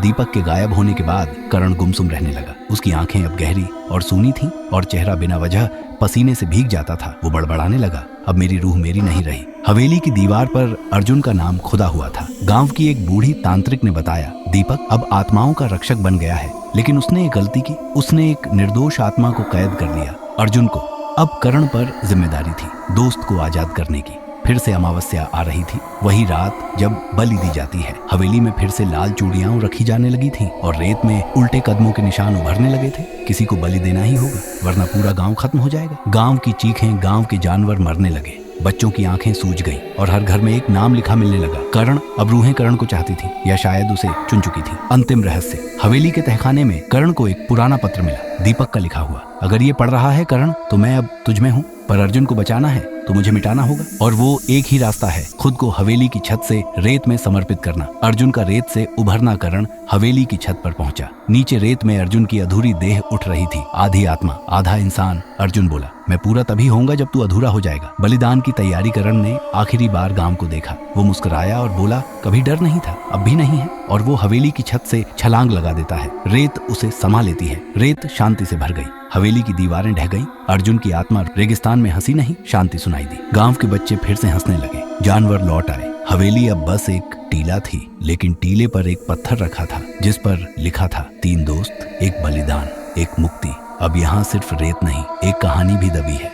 दीपक के गायब होने के बाद करण गुमसुम रहने लगा। उसकी आंखें अब गहरी और सूनी थीं और चेहरा बिना वजह पसीने से भीग जाता था। वो बड़बड़ाने लगा, अब मेरी रूह मेरी नहीं रही। हवेली की दीवार पर अर्जुन का नाम खुदा हुआ था। गांव की एक बूढ़ी तांत्रिक ने बताया, दीपक अब आत्माओं का रक्षक बन गया है, लेकिन उसने एक गलती की। उसने एक निर्दोष आत्मा को कैद कर लिया, अर्जुन को। अब करण पर जिम्मेदारी थी दोस्त को आजाद करने की। फिर से अमावस्या आ रही थी, वही रात जब बलि दी जाती है। हवेली में फिर से लाल चूड़ियां रखी जाने लगी थीं और रेत में उल्टे कदमों के निशान उभरने लगे थे। किसी को बलि देना ही होगा, वरना पूरा गांव खत्म हो जाएगा। गांव की चीखें, गांव के जानवर मरने लगे। बच्चों की आंखें सूज गईं और हर घर में एक नाम लिखा मिलने लगा, करण। अब रूहें करण को चाहती थी, या शायद उसे चुन चुकी थी। अंतिम रहस्य। हवेली के तहखाने में करण को एक पुराना पत्र मिला, दीपक का लिखा हुआ। अगर ये पढ़ रहा है करण, तो मैं अब तुझ में हूँ, पर अर्जुन को बचाना है तो मुझे मिटाना होगा। और वो एक ही रास्ता है, खुद को हवेली की छत से रेत में समर्पित करना। अर्जुन का रेत से उभरना करण हवेली की छत पर पहुंचा। नीचे रेत में अर्जुन की अधूरी देह उठ रही थी, आधी आत्मा आधा इंसान। अर्जुन बोला, मैं पूरा तभी होऊंगा जब तू अधूरा हो जाएगा। बलिदान की तैयारी करण ने आखिरी बार गांव को देखा। वो मुस्कुराया और बोला, कभी डर नहीं था, अब भी नहीं है। और वो हवेली की छत से छलांग लगा देता है। रेत उसे समा लेती है। रेत शांति से भर गई। हवेली की दीवारें ढह गईं। अर्जुन की आत्मा रेगिस्तान में हंसी नहीं, शांति सुनाई दी। गांव के बच्चे फिर से हंसने लगे। जानवर लौट आए। हवेली अब बस एक टीला थी, लेकिन टीले पर एक पत्थर रखा था जिस पर लिखा था, 3 दोस्त, एक बलिदान, एक मुक्ति। अब यहाँ सिर्फ रेत नहीं, एक कहानी भी दबी है।